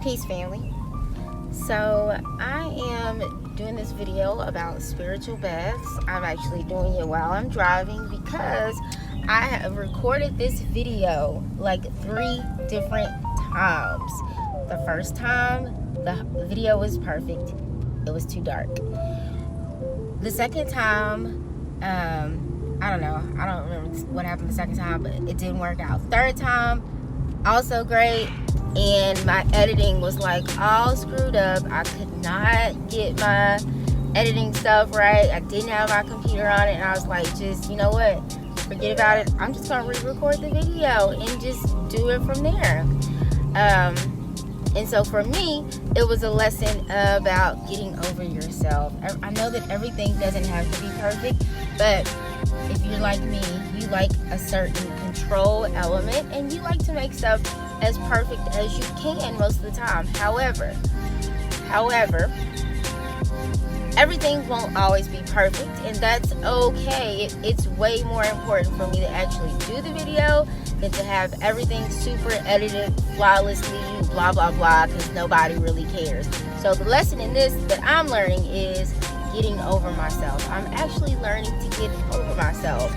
Peace, family. So I am doing this video about spiritual baths. I'm actually doing it while I'm driving because I have recorded this video like 3 different times. The first time, the video was perfect. It was too dark. The second time, I don't know. I don't remember what happened the second time, but it didn't work out. Third time, also great. And my editing was like all screwed up. I could not get my editing stuff right. I didn't have my computer on it, and I was like, just, you know what, forget about it. I'm just gonna re-record the video and just do it from there. And so for me, it was a lesson about getting over yourself. I know that everything doesn't have to be perfect, but if you're like me, you like a certain control element and you like to make stuff as perfect as you can most of the time. However, everything won't always be perfect, and that's okay. It's way more important for me to actually do the video than to have everything super edited flawlessly, blah blah blah, because nobody really cares. So the lesson in this that I'm learning is getting over myself. I'm actually learning to get over myself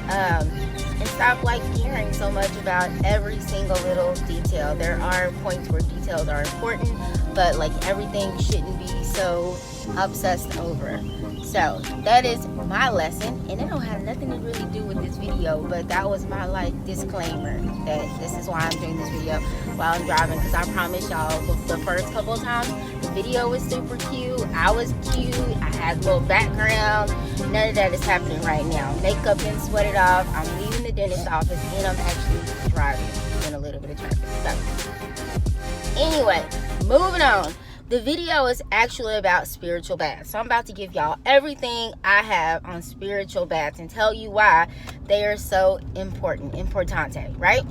and stop like caring so much about every single little detail. There are points where details are important, but like everything shouldn't be so obsessed over. So that is my lesson, and it don't have nothing to really do with this video, but that was my like disclaimer that this is why I'm doing this video while I'm driving, because I promise y'all the first couple of times the video was super cute, I was cute, I had a little background. None of that is happening right now. Makeup been sweated off, I'm leaving the dentist office, and I'm actually driving in a little bit of traffic. So anyway, moving on. The video is actually about spiritual baths. So I'm about to give y'all everything I have on spiritual baths and tell you why they are so importante, right?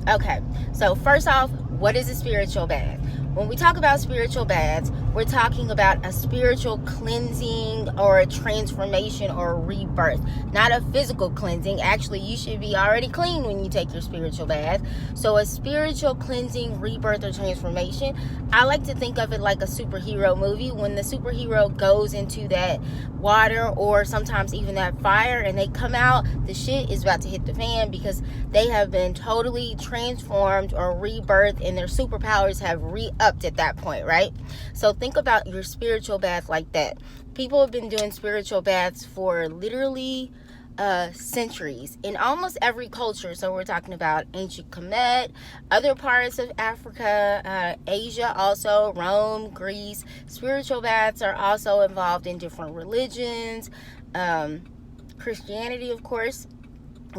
Okay, so first off, what is a spiritual bath? When we talk about spiritual baths, we're talking about a spiritual cleansing or a transformation or a rebirth, not a physical cleansing. Actually, you should be already clean when you take your spiritual bath. So a spiritual cleansing, rebirth, or transformation, I like to think of it like a superhero movie. When the superhero goes into that water or sometimes even that fire and they come out, the shit is about to hit the fan because they have been totally transformed or rebirthed, and their superpowers have re-upped at that point, right? So think about your spiritual bath like that. People have been doing spiritual baths for literally centuries in almost every culture. So we're talking about ancient Kemet, other parts of Africa, Asia, also Rome, Greece. Spiritual baths are also involved in different religions. Christianity, of course,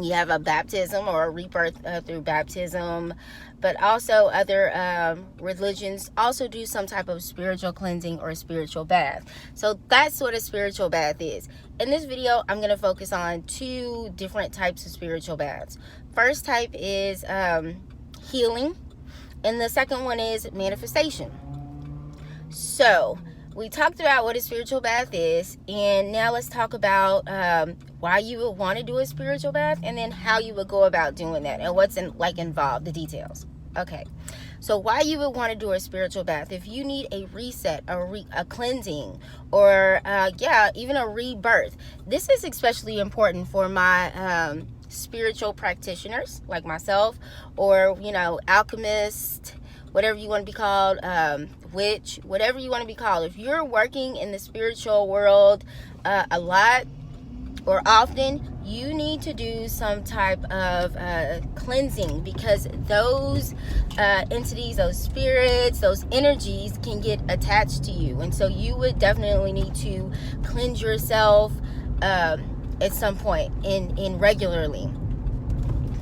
you have a baptism or a rebirth through baptism, but also other religions also do some type of spiritual cleansing or spiritual bath. So that's what a spiritual bath is. In this video, I'm going to focus on 2 different types of spiritual baths. First type is healing, and the second one is manifestation. So we talked about what a spiritual bath is, and now let's talk about why you would want to do a spiritual bath, and then how you would go about doing that, and what's involved, the details. Okay, so why you would want to do a spiritual bath. If you need a reset, a cleansing, or even a rebirth. This is especially important for my spiritual practitioners like myself, or alchemist, whatever you want to be called, witch, whatever you want to be called. If you're working in the spiritual world a lot or often, you need to do some type of cleansing, because those entities, those spirits, those energies can get attached to you. And so you would definitely need to cleanse yourself at some point in regularly.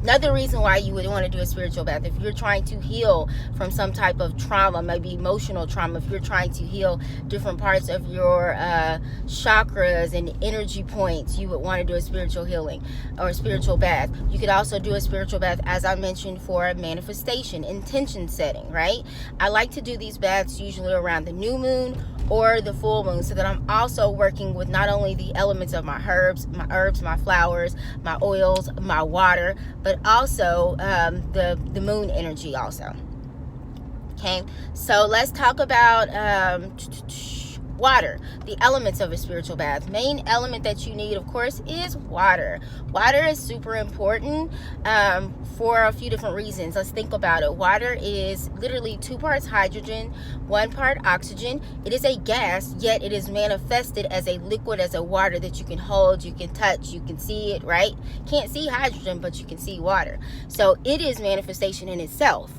Another reason why you would want to do a spiritual bath, if you're trying to heal from some type of trauma, maybe emotional trauma, if you're trying to heal different parts of your chakras and energy points, you would want to do a spiritual healing or a spiritual bath. You could also do a spiritual bath, as I mentioned, for manifestation, intention setting, right? I like to do these baths usually around the new moon or the full moon, so that I'm also working with not only the elements of my herbs, my flowers, my oils, my water, but also the moon energy also. Okay, so let's talk about water, the elements of a spiritual bath. Main element that you need, of course, is water. Water is super important for a few different reasons. Let's think about it. Water is literally 2 parts hydrogen, 1 part oxygen. It is a gas, yet it is manifested as a liquid, as a water that you can hold, you can touch, you can see it, right? Can't see hydrogen, but you can see water. So it is manifestation in itself.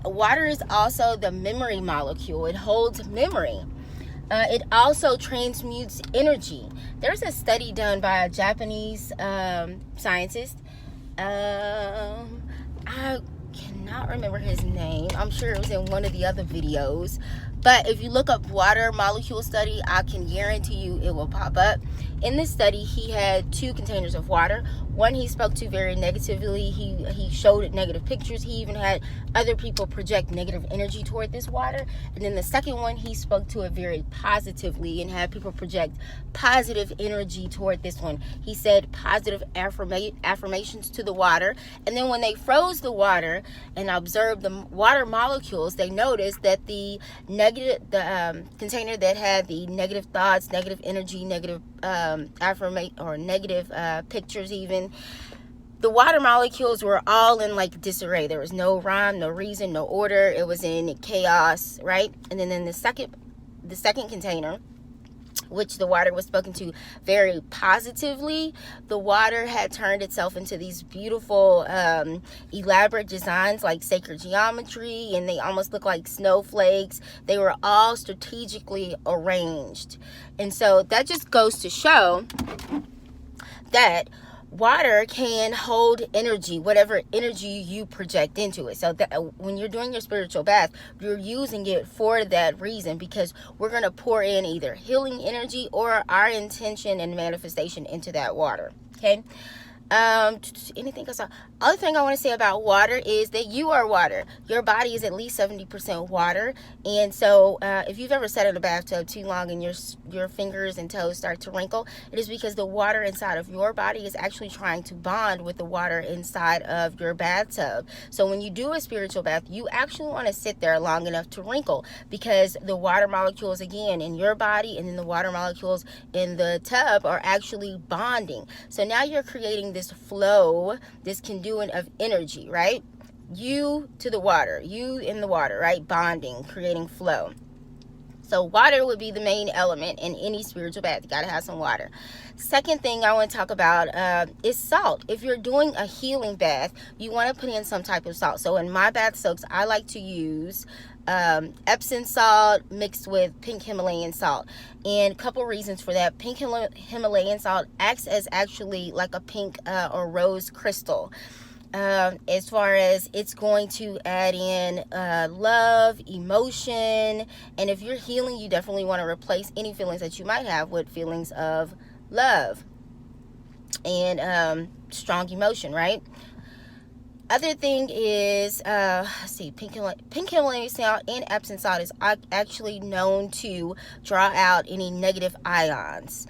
Water is also the memory molecule. It holds memory. It also transmutes energy. There's a study done by a Japanese scientist. I cannot remember his name. I'm sure it was in one of the other videos. But if you look up water molecule study, I can guarantee you it will pop up. In this study, he had 2 containers of water. One he spoke to very negatively. He showed negative pictures. He even had other people project negative energy toward this water. And then the second one, he spoke to it very positively and had people project positive energy toward this one. He said positive affirmations to the water. And then when they froze the water and observed the water molecules, they noticed that the container that had the negative thoughts, negative energy, negative negative pictures, even the water molecules were all in like disarray. There was no rhyme, no reason, no order. It was in chaos, right? And then in the second container, which the water was spoken to very positively, the water had turned itself into these beautiful elaborate designs like sacred geometry, and they almost look like snowflakes. They were all strategically arranged. And so that just goes to show that water can hold energy, whatever energy you project into it. So that when you're doing your spiritual bath, you're using it for that reason, because we're going to pour in either healing energy or our intention and manifestation into that water. Okay. Anything else? Other thing I want to say about water is that you are water. Your body is at least 70% water. And so if you've ever sat in a bathtub too long and your fingers and toes start to wrinkle, it is because the water inside of your body is actually trying to bond with the water inside of your bathtub. So when you do a spiritual bath, you actually want to sit there long enough to wrinkle, because the water molecules, again, in your body and then the water molecules in the tub are actually bonding. So now you're creating this flow, this conduit of energy, right? You to the water, you in the water, right? Bonding, creating flow. So water would be the main element in any spiritual bath. You got to have some water. Second thing I want to talk about is salt. If you're doing a healing bath, you want to put in some type of salt. So in my bath soaks, I like to use Epsom salt mixed with pink Himalayan salt. And a couple reasons for that. Pink Himalayan salt acts as actually like a pink or rose crystal. As far as it's going to add in love, emotion, and if you're healing, you definitely want to replace any feelings that you might have with feelings of love and strong emotion, right? Other thing is, pink Himalayan salt and Epsom salt is actually known to draw out any negative ions.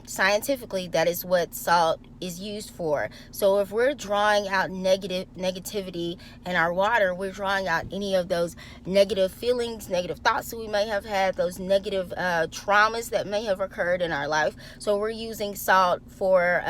Scientifically, that is what salt is used for. So if we're drawing out negativity in our water, we're drawing out any of those negative feelings, negative thoughts that we may have had, those negative traumas that may have occurred in our life. So we're using salt for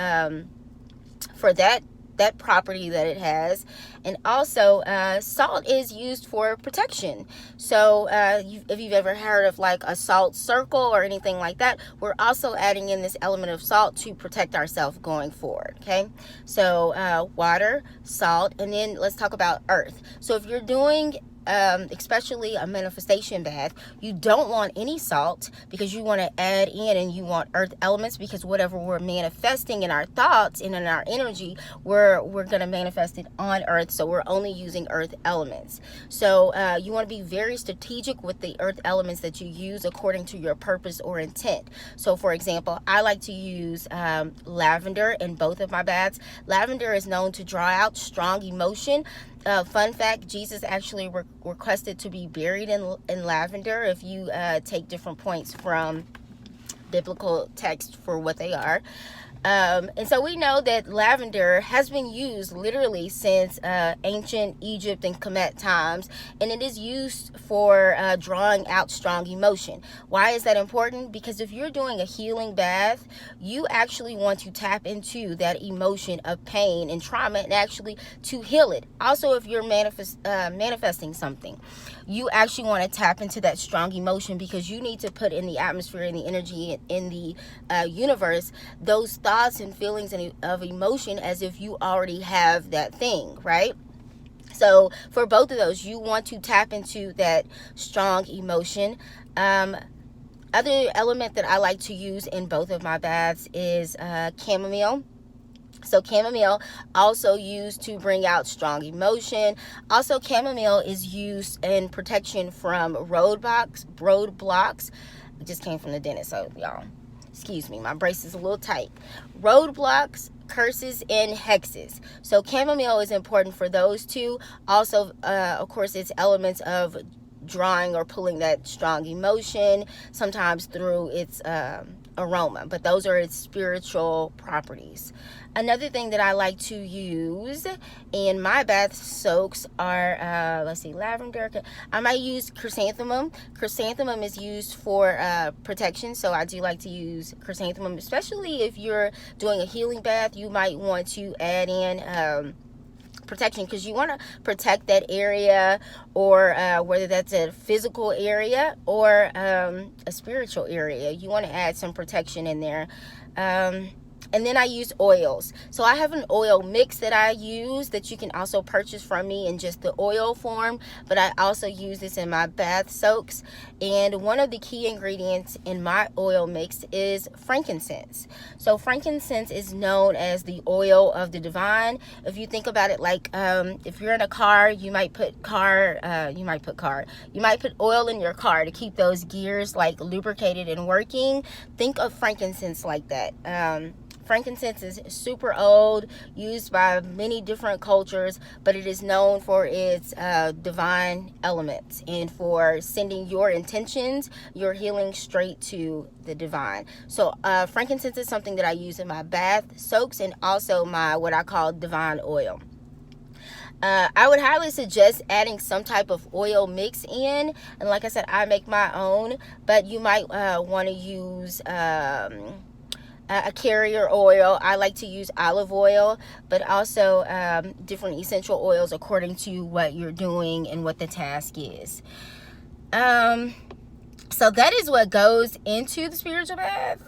that property that it has. And also salt is used for protection. So if you've ever heard of like a salt circle or anything like that, we're also adding in this element of salt to protect ourselves going forward. Okay, so water, salt, and then let's talk about earth. So if you're doing especially a manifestation bath, you don't want any salt, because you want to add in and you want earth elements, because whatever we're manifesting in our thoughts and in our energy, we're going to manifest it on earth. So we're only using earth elements. So you want to be very strategic with the earth elements that you use according to your purpose or intent. So for example, I like to use lavender in both of my baths. Lavender is known to draw out strong emotion. Fun fact, Jesus actually requested to be buried in lavender, if you take different points from biblical text for what they are. And so we know that lavender has been used literally since ancient Egypt and Kemet times, and it is used for drawing out strong emotion. Why is that important? Because if you're doing a healing bath, you actually want to tap into that emotion of pain and trauma and actually to heal it. Also, if you're manifesting something, you actually want to tap into that strong emotion, because you need to put in the atmosphere and the energy in the universe those thoughts and feelings of emotion as if you already have that thing, right? So for both of those, you want to tap into that strong emotion. Other element that I like to use in both of my baths is chamomile. So chamomile also used to bring out strong emotion. Also, chamomile is used in protection from roadblocks. It just came from the dentist, so y'all, excuse me, my brace is a little tight. Roadblocks, curses, and hexes. So chamomile is important for those two. Also, of course, it's elements of drawing or pulling that strong emotion, sometimes through its aroma, but those are its spiritual properties. Another thing that I like to use in my bath soaks are, let's see, lavender. I might use chrysanthemum. Chrysanthemum is used for protection, so I do like to use chrysanthemum, especially if you're doing a healing bath. You might want to add in protection, because you want to protect that area, or whether that's a physical area or a spiritual area. You want to add some protection in there. And then I use oils. So I have an oil mix that I use that you can also purchase from me in just the oil form, but I also use this in my bath soaks. And one of the key ingredients in my oil mix is frankincense. So frankincense is known as the oil of the divine. If you think about it, like if you're in a car, you might put oil in your car to keep those gears like lubricated and working. Think of frankincense like that. Frankincense is super old, used by many different cultures, but it is known for its divine elements and for sending your intentions, your healing straight to the divine. So frankincense is something that I use in my bath soaks and also my what I call divine oil. I would highly suggest adding some type of oil mix in, and like I said, I make my own, but you might want to use a carrier oil. I like to use olive oil, but also different essential oils according to what you're doing and what the task is. So that is what goes into the spiritual bath.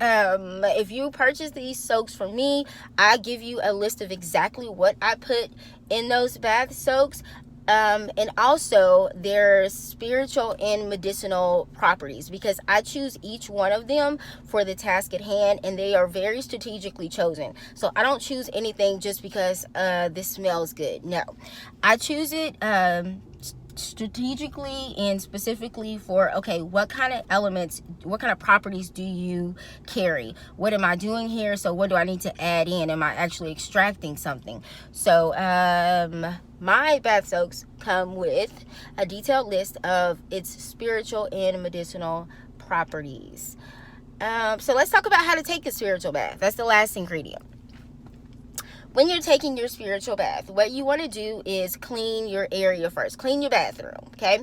If you purchase these soaks from me, I give you a list of exactly what I put in those bath soaks. And also their spiritual and medicinal properties, because I choose each one of them for the task at hand, and they are very strategically chosen. So I don't choose anything just because this smells good. No, I choose it strategically and specifically for, okay, what kind of elements, what kind of properties do you carry? What am I doing here? So what do I need to add in? Am I actually extracting something? So my bath soaks come with a detailed list of its spiritual and medicinal properties. So let's talk about how to take a spiritual bath. That's the last ingredient. When you're taking your spiritual bath, what you want to do is clean your area first. Clean your bathroom, okay?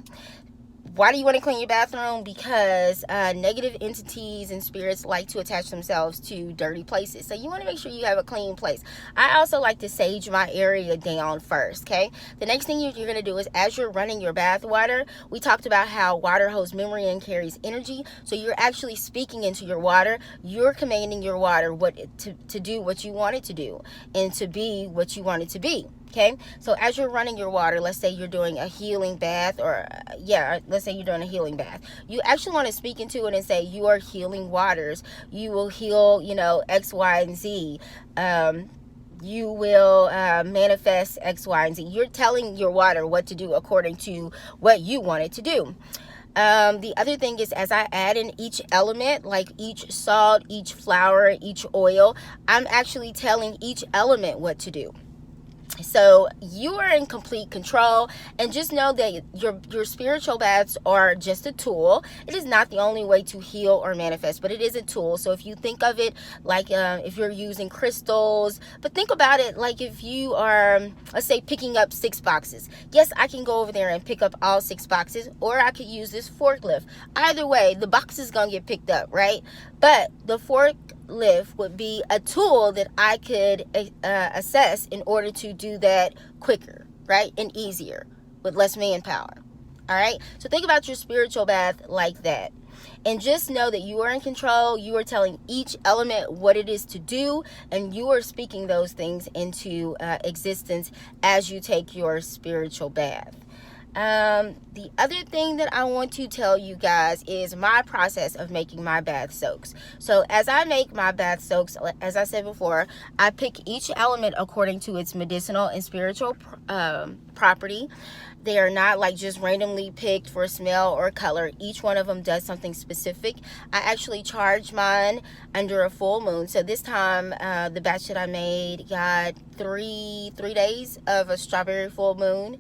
Why do you want to clean your bathroom? Because negative entities and spirits like to attach themselves to dirty places. So you want to make sure you have a clean place. I also like to sage my area down first, okay? The next thing you're going to do is, as you're running your bath water, we talked about how water holds memory and carries energy. So you're actually speaking into your water. You're commanding your water to do what you want it to do and to be what you want it to be. Okay, so as you're running your water, let's say you're doing a healing bath, or let's say you're doing a healing bath, you actually want to speak into it and say, you are healing waters. You will heal, X, Y, and Z. You will manifest X, Y, and Z. You're telling your water what to do according to what you want it to do. The other thing is, as I add in each element, like each salt, each flour, each oil, I'm actually telling each element what to do. So you are in complete control, and just know that your spiritual baths are just a tool. It is not the only way to heal or manifest, but it is a tool. So if you think of it like if you're using crystals, but think about it like if you are, let's say, picking up 6 boxes. Yes, I can go over there and pick up all 6 boxes, or I could use this forklift. Either way, the box is gonna get picked up, right? But the forklift would be a tool that I could assess in order to do that quicker, right, and easier with less manpower. All right, so think about your spiritual bath like that, and just know that you are in control. You are telling each element what it is to do, and you are speaking those things into existence as you take your spiritual bath. The other thing that I want to tell you guys is my process of making my bath soaks. So as I make my bath soaks, as I said before, I pick each element according to its medicinal and spiritual property. They are not like just randomly picked for smell or color. Each one of them does something specific. I actually charge mine under a full moon. So this time, the batch that I made got three days of a strawberry full moon.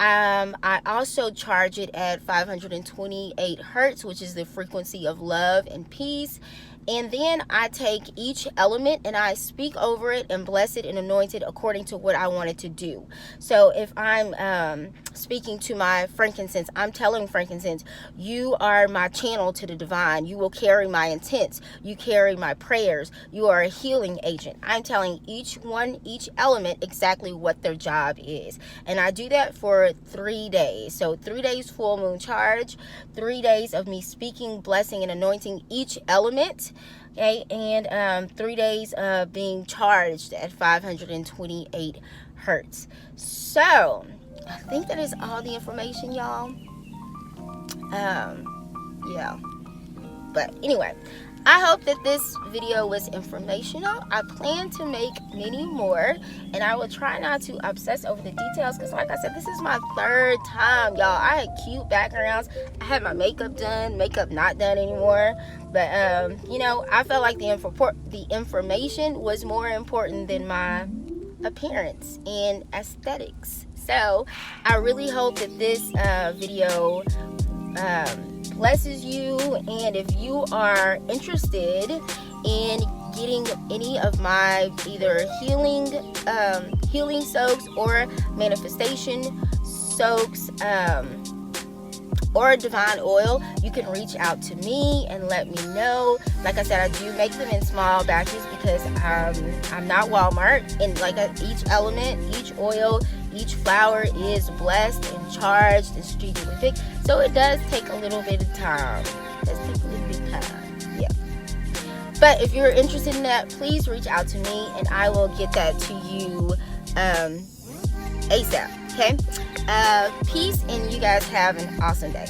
I also charge it at 528 hertz, which is the frequency of love and peace. And then I take each element and I speak over it and bless it and anoint it according to what I want it to do. So if I'm speaking to my frankincense, I'm telling frankincense, you are my channel to the divine. You will carry my intents. You carry my prayers. You are a healing agent. I'm telling each element exactly what their job is. And I do that for 3 days. So 3 days full moon charge, 3 days of me speaking, blessing, and anointing each element. Okay, and 3 days of being charged at 528 hertz. So I think that is all the information, y'all. Yeah. But anyway, I hope that this video was informational. I plan to make many more, and I will try not to obsess over the details because, like I said, this is my 3rd time, y'all. I had cute backgrounds. I had my makeup done, makeup not done anymore. But, you know, I felt like the information was more important than my appearance and aesthetics. So I really hope that this video blesses you, and if you are interested in getting any of my either healing soaks or manifestation soaks or divine oil, you can reach out to me and let me know. Like I said, I do make them in small batches because I'm not Walmart, and like each element, each oil, each flower is blessed and charged and strategically picked. So it does take a little bit of time. Yeah. But if you're interested in that, please reach out to me and I will get that to you ASAP. Okay? Peace, and you guys have an awesome day.